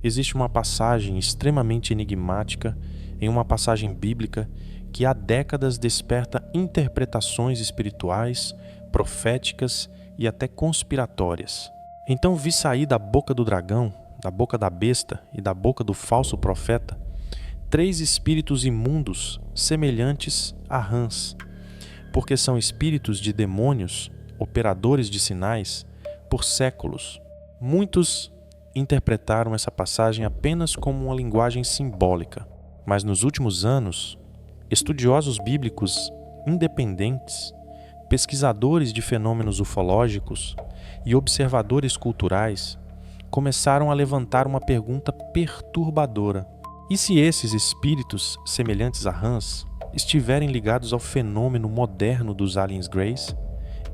Existe uma passagem extremamente enigmática em uma passagem bíblica que há décadas desperta interpretações espirituais, proféticas e até conspiratórias. Então vi sair da boca do dragão, da boca da besta e da boca do falso profeta 3 espíritos imundos semelhantes a rãs, porque são espíritos de demônios, operadores de sinais, por séculos. Muitos interpretaram essa passagem apenas como uma linguagem simbólica, mas nos últimos anos, estudiosos bíblicos independentes, pesquisadores de fenômenos ufológicos e observadores culturais começaram a levantar uma pergunta perturbadora. E se esses espíritos semelhantes a rãs estiverem ligados ao fenômeno moderno dos aliens greys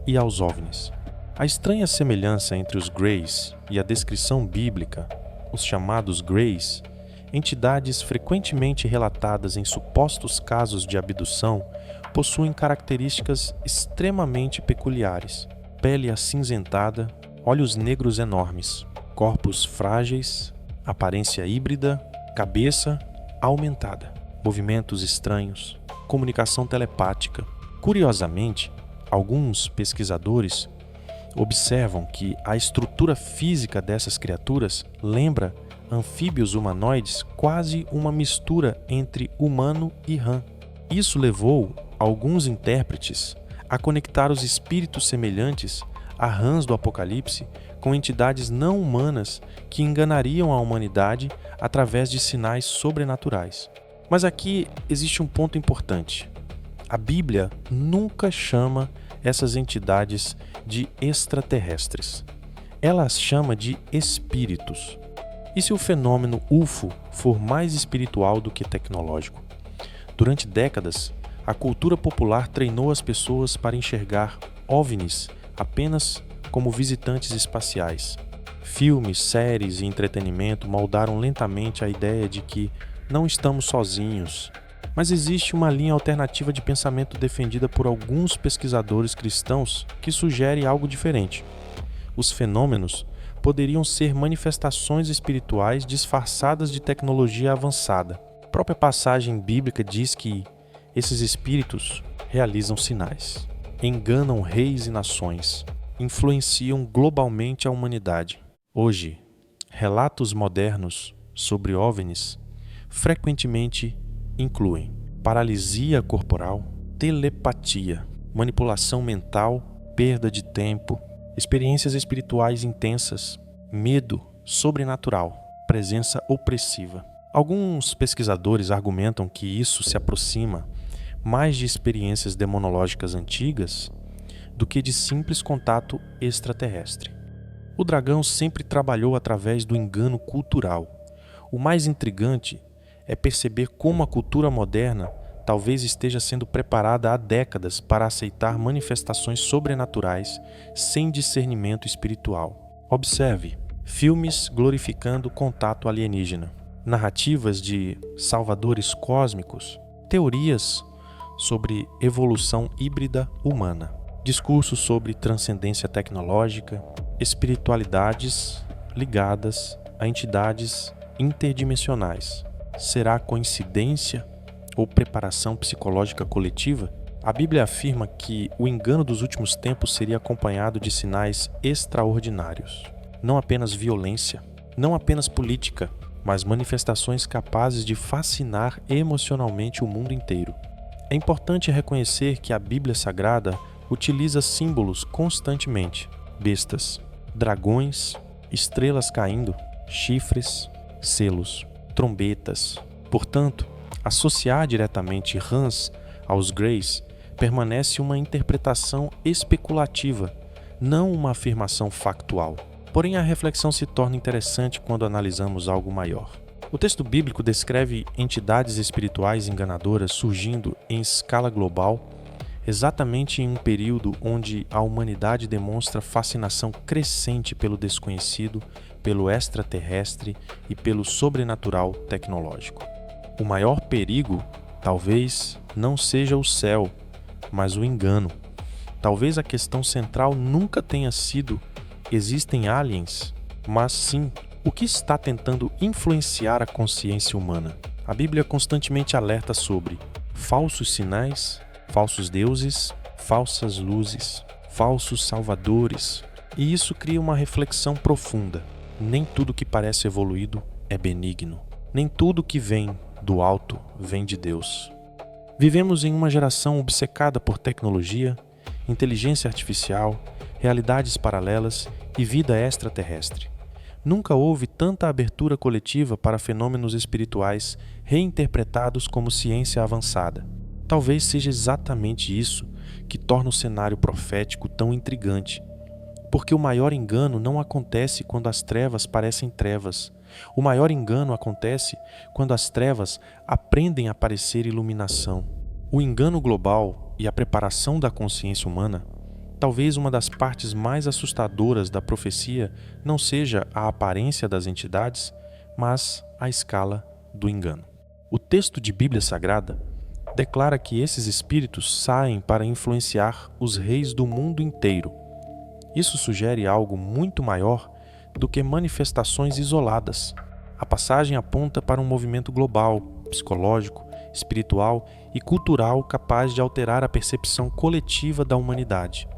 e aos OVNIs? A estranha semelhança entre os greys e a descrição bíblica, os chamados greys, entidades frequentemente relatadas em supostos casos de abdução, possuem características extremamente peculiares: pele acinzentada, olhos negros enormes, corpos frágeis, aparência híbrida, cabeça aumentada, movimentos estranhos, comunicação telepática. Curiosamente, alguns pesquisadores observam que a estrutura física dessas criaturas lembra anfíbios humanoides, quase uma mistura entre humano e rã. Isso levou alguns intérpretes a conectar os espíritos semelhantes a rãs do Apocalipse com entidades não humanas que enganariam a humanidade através de sinais sobrenaturais. Mas aqui existe um ponto importante. A Bíblia nunca chama essas entidades de extraterrestres. Ela as chama de espíritos. E se o fenômeno UFO for mais espiritual do que tecnológico? Durante décadas, a cultura popular treinou as pessoas para enxergar OVNIs apenas como visitantes espaciais. Filmes, séries e entretenimento moldaram lentamente a ideia de que não estamos sozinhos. Mas existe uma linha alternativa de pensamento defendida por alguns pesquisadores cristãos que sugere algo diferente. Os fenômenos poderiam ser manifestações espirituais disfarçadas de tecnologia avançada. A própria passagem bíblica diz que esses espíritos realizam sinais, enganam reis e nações, influenciam globalmente a humanidade. Hoje, relatos modernos sobre OVNIs frequentemente incluem paralisia corporal, telepatia, manipulação mental, perda de tempo, experiências espirituais intensas, medo sobrenatural, presença opressiva. Alguns pesquisadores argumentam que isso se aproxima mais de experiências demonológicas antigas do que de simples contato extraterrestre. O dragão sempre trabalhou através do engano cultural. O mais intrigante é perceber como a cultura moderna talvez esteja sendo preparada há décadas para aceitar manifestações sobrenaturais sem discernimento espiritual. Observe: filmes glorificando contato alienígena, narrativas de salvadores cósmicos, teorias sobre evolução híbrida humana, discursos sobre transcendência tecnológica, espiritualidades ligadas a entidades interdimensionais. Será coincidência ou preparação psicológica coletiva? A Bíblia afirma que o engano dos últimos tempos seria acompanhado de sinais extraordinários. Não apenas violência, não apenas política, mas manifestações capazes de fascinar emocionalmente o mundo inteiro. É importante reconhecer que a Bíblia Sagrada utiliza símbolos constantemente: bestas, dragões, estrelas caindo, chifres, selos, trombetas. Portanto, associar diretamente rãs aos greys permanece uma interpretação especulativa, não uma afirmação factual. Porém, a reflexão se torna interessante quando analisamos algo maior. O texto bíblico descreve entidades espirituais enganadoras surgindo em escala global, exatamente em um período onde a humanidade demonstra fascinação crescente pelo desconhecido, pelo extraterrestre e pelo sobrenatural tecnológico. O maior perigo talvez não seja o céu, mas o engano. Talvez a questão central nunca tenha sido existem aliens, mas sim O que está tentando influenciar a consciência humana? A Bíblia constantemente alerta sobre falsos sinais, falsos deuses, falsas luzes, falsos salvadores. E isso cria uma reflexão profunda. Nem tudo que parece evoluído é benigno. Nem tudo que vem do alto vem de Deus. Vivemos em uma geração obcecada por tecnologia, inteligência artificial, realidades paralelas e vida extraterrestre. Nunca houve tanta abertura coletiva para fenômenos espirituais reinterpretados como ciência avançada. Talvez seja exatamente isso que torna o cenário profético tão intrigante. Porque o maior engano não acontece quando as trevas parecem trevas. O maior engano acontece quando as trevas aprendem a parecer iluminação. O engano global e a preparação da consciência humana, talvez uma das partes mais assustadoras da profecia não seja a aparência das entidades, mas a escala do engano. O texto de Bíblia Sagrada declara que esses espíritos saem para influenciar os reis do mundo inteiro. Isso sugere algo muito maior do que manifestações isoladas. A passagem aponta para um movimento global, psicológico, espiritual e cultural capaz de alterar a percepção coletiva da humanidade.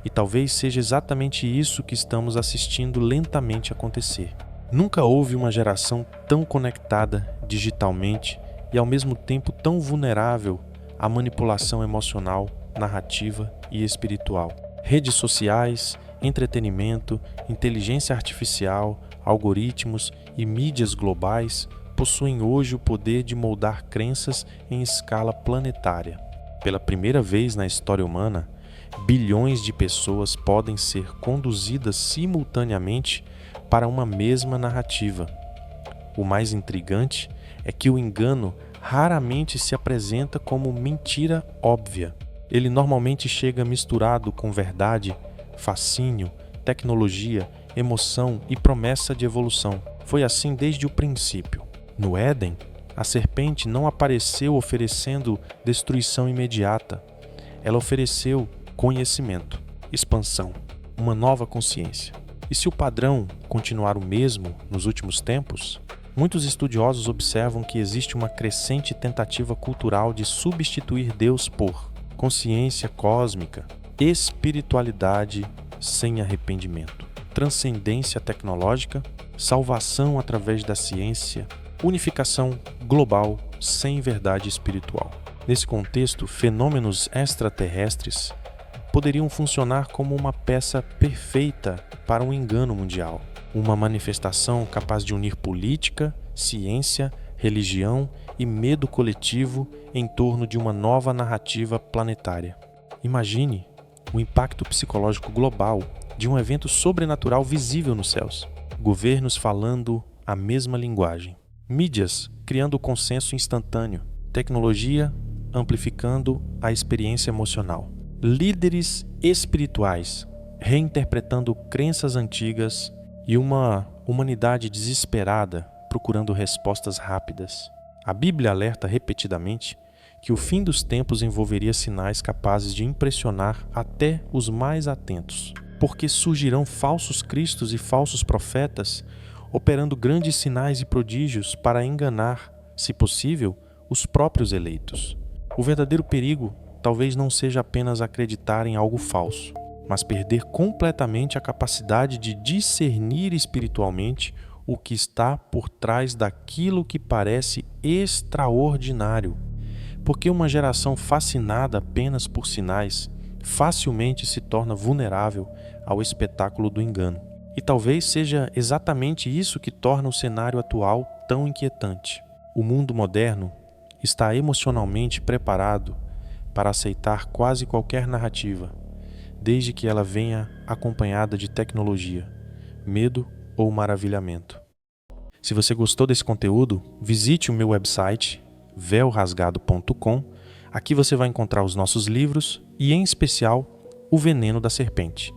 E talvez seja exatamente isso que estamos assistindo lentamente acontecer. Nunca houve uma geração tão conectada digitalmente e ao mesmo tempo tão vulnerável à manipulação emocional, narrativa e espiritual. Redes sociais, entretenimento, inteligência artificial, algoritmos e mídias globais possuem hoje o poder de moldar crenças em escala planetária. Pela primeira vez na história humana, bilhões de pessoas podem ser conduzidas simultaneamente para uma mesma narrativa. O mais intrigante é que o engano raramente se apresenta como mentira óbvia. Ele normalmente chega misturado com verdade, fascínio, tecnologia, emoção e promessa de evolução. Foi assim desde o princípio. No Éden, a serpente não apareceu oferecendo destruição imediata. Ela ofereceu conhecimento, expansão, uma nova consciência. E se o padrão continuar o mesmo nos últimos tempos, muitos estudiosos observam que existe uma crescente tentativa cultural de substituir Deus por consciência cósmica, espiritualidade sem arrependimento, transcendência tecnológica, salvação através da ciência, unificação global sem verdade espiritual. Nesse contexto, fenômenos extraterrestres poderiam funcionar como uma peça perfeita para um engano mundial, uma manifestação capaz de unir política, ciência, religião e medo coletivo em torno de uma nova narrativa planetária. Imagine o impacto psicológico global de um evento sobrenatural visível nos céus, governos falando a mesma linguagem, mídias criando consenso instantâneo, tecnologia amplificando a experiência emocional, líderes espirituais reinterpretando crenças antigas e uma humanidade desesperada procurando respostas rápidas. A Bíblia alerta repetidamente que o fim dos tempos envolveria sinais capazes de impressionar até os mais atentos, porque surgirão falsos cristos e falsos profetas operando grandes sinais e prodígios para enganar, se possível, os próprios eleitos. O verdadeiro perigo talvez não seja apenas acreditar em algo falso, mas perder completamente a capacidade de discernir espiritualmente o que está por trás daquilo que parece extraordinário. Porque uma geração fascinada apenas por sinais facilmente se torna vulnerável ao espetáculo do engano. E talvez seja exatamente isso que torna o cenário atual tão inquietante. O mundo moderno está emocionalmente preparado para aceitar quase qualquer narrativa, desde que ela venha acompanhada de tecnologia, medo ou maravilhamento. Se você gostou desse conteúdo, visite o meu website velrasgado.com. Aqui você vai encontrar os nossos livros e, em especial, O Veneno da Serpente.